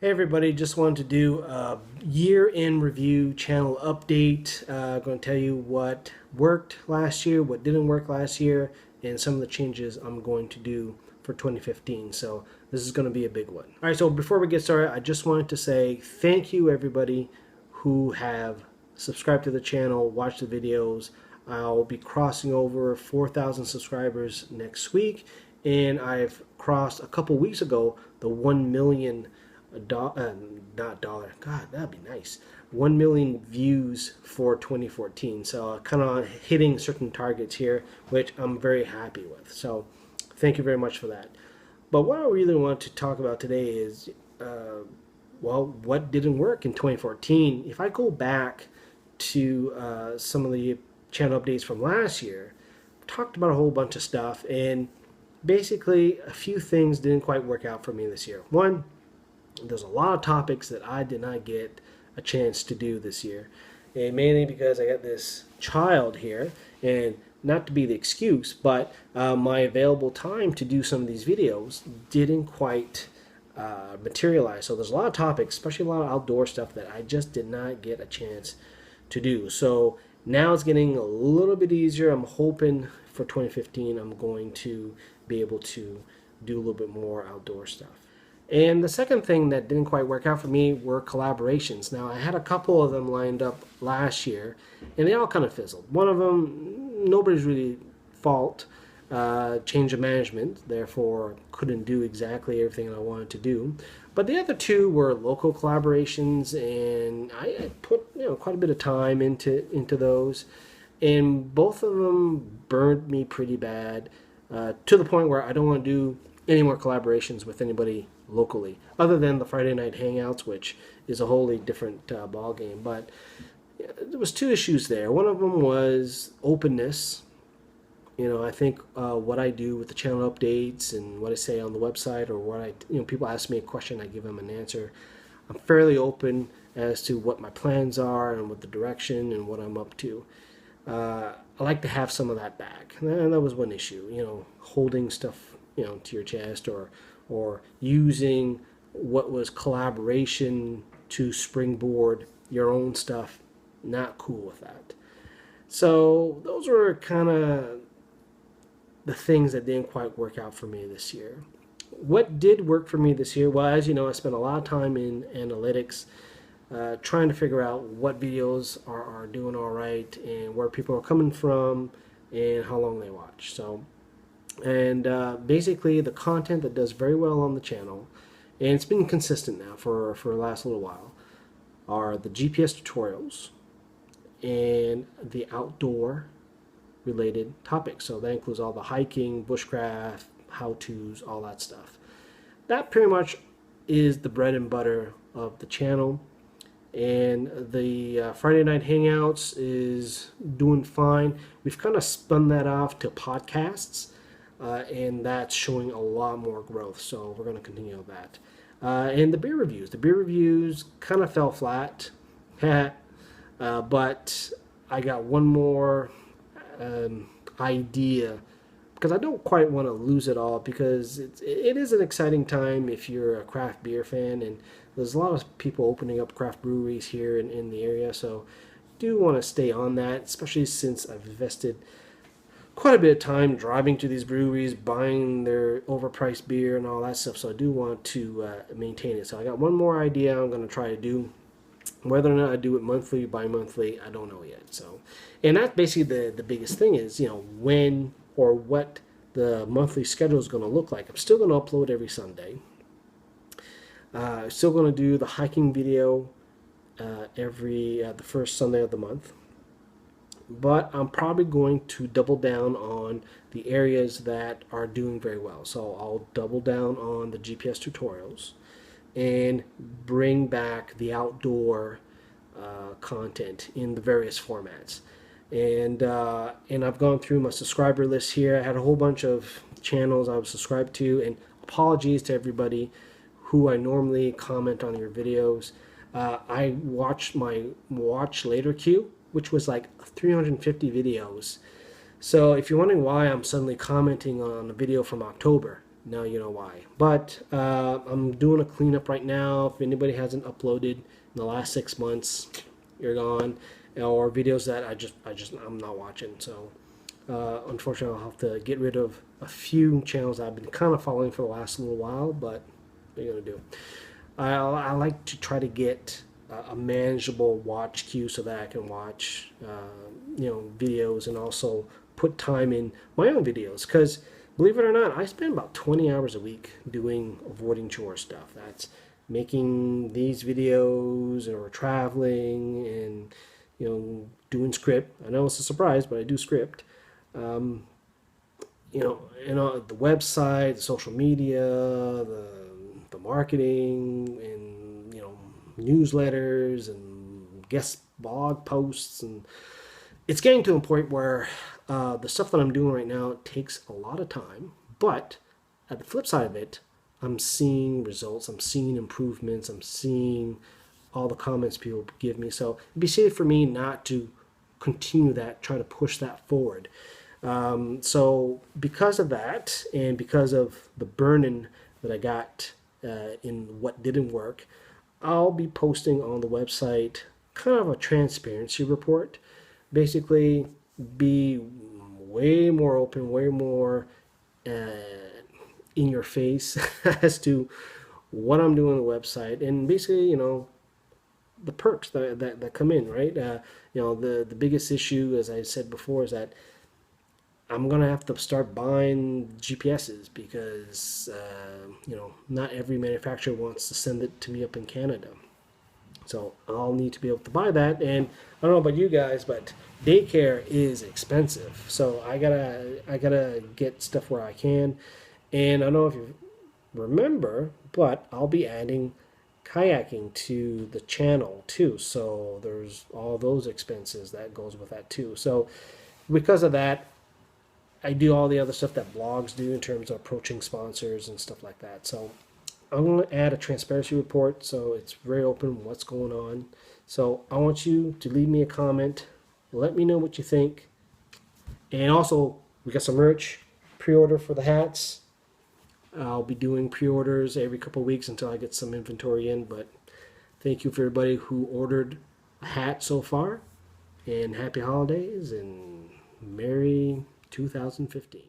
Hey everybody, just wanted to do a year-in review channel update. Going to tell you what worked last year, what didn't work last year, and some of the changes I'm going to do for 2015. So this is going to be a big one. All right, so before we get started, I just wanted to say thank you everybody who have subscribed to the channel, watched the videos. I'll be crossing over 4,000 subscribers next week, and I've crossed a couple weeks ago the 1 million not dollar. God, that'd be nice. 1 million views for 2014. So kind of hitting certain targets here, which I'm very happy with. So thank you very much for that. But what I really want to talk about today is, well, what didn't work in 2014. If I go back to some of the channel updates from last year, talked about a whole bunch of stuff, and basically a few things didn't quite work out for me this year. One, there's a lot of topics that I did not get a chance to do this year, and mainly because I got this child here, and not to be the excuse, but my available time to do some of these videos didn't quite materialize. So there's a lot of topics, especially a lot of outdoor stuff, that I just did not get a chance to do. So now it's getting a little bit easier. I'm hoping for 2015 I'm going to be able to do a little bit more outdoor stuff. And the second thing that didn't quite work out for me were collaborations. Now, I had a couple of them lined up last year, and they all kind of fizzled. One of them, nobody's really fault, change of management, therefore couldn't do exactly everything I wanted to do. But the other two were local collaborations, and I put quite a bit of time into those, and both of them burned me pretty bad, to the point where I don't want to do any more collaborations with anybody locally, other than the Friday Night Hangouts, which is a wholly different ball game. But there was two issues there. One of them was openness. I think what I do with the channel updates and what I say on the website, or what people ask me a question, I give them an answer. I'm fairly open as to what my plans are and what the direction and what I'm up to. I like to have some of that back, and that was one issue. Holding stuff to your chest, or using what was collaboration to springboard your own stuff. Not cool with that. So those were kind of the things that didn't quite work out for me this year. What did work for me this year? Well, as you know, I spent a lot of time in analytics, trying to figure out what videos are doing all right, and where people are coming from, and how long they watch. And basically the content that does very well on the channel, and it's been consistent now for the last little while, are the GPS tutorials and the outdoor related topics. So that includes all the hiking, bushcraft, how-tos, all that stuff. That pretty much is the bread and butter of the channel. And the Friday Night Hangouts is doing fine. We've kind of spun that off to podcasts, and that's showing a lot more growth, so we're going to continue with that. And the beer reviews kind of fell flat, but I got one more idea, because I don't quite want to lose it all, because it is an exciting time if you're a craft beer fan, and there's a lot of people opening up craft breweries here in the area, so do want to stay on that, especially since I've invested quite a bit of time driving to these breweries, buying their overpriced beer and all that stuff. So I do want to maintain it. So I got one more idea I'm going to try to do. Whether or not I do it monthly, bi-monthly, I don't know yet. So, and that's basically the biggest thing is, when or what the monthly schedule is going to look like. I'm still going to upload every Sunday. Still going to do the hiking video the first Sunday of the month. But I'm probably going to double down on the areas that are doing very well. So I'll double down on the GPS tutorials and bring back the outdoor content in the various formats. And I've gone through my subscriber list here. I had a whole bunch of channels I was subscribed to, and apologies to everybody who I normally comment on your videos. I watched my watch later queue, which was like 350 videos. So if you're wondering why I'm suddenly commenting on a video from October, now you know why. But I'm doing a cleanup right now. If anybody hasn't uploaded in the last 6 months, you're gone. Or videos that I'm not watching. So unfortunately, I'll have to get rid of a few channels I've been kind of following for the last little while. But what are you gonna do? I like to try to get a manageable watch queue so that I can watch videos and also put time in my own videos, because believe it or not, I spend about 20 hours a week doing avoiding chore stuff. That's making these videos or traveling and doing script. I know it's a surprise, but I do script. Um, the website, the social media, the marketing, and newsletters and guest blog posts, and it's getting to a point where the stuff that I'm doing right now takes a lot of time. But at the flip side of it, I'm seeing results. I'm seeing improvements. I'm seeing all the comments people give me. So it'd be safe for me not to continue that, try to push that forward. So because of that, and because of the burn-in that I got in what didn't work, I'll be posting on the website kind of a transparency report. Basically, be way more open, way more in your face as to what I'm doing on the website, and basically, the perks that come in, right? The biggest issue, as I said before, is that I'm gonna have to start buying GPSs because not every manufacturer wants to send it to me up in Canada. So I'll need to be able to buy that. And I don't know about you guys, but daycare is expensive. So I gotta get stuff where I can. And I don't know if you remember, but I'll be adding kayaking to the channel too. So there's all those expenses that goes with that too. So because of that, I do all the other stuff that blogs do in terms of approaching sponsors and stuff like that. So I'm going to add a transparency report so it's very open what's going on. So I want you to leave me a comment. Let me know what you think. And also, we got some merch, pre-order for the hats. I'll be doing pre-orders every couple of weeks until I get some inventory in. But thank you for everybody who ordered a hat so far. And happy holidays and Merry 2015.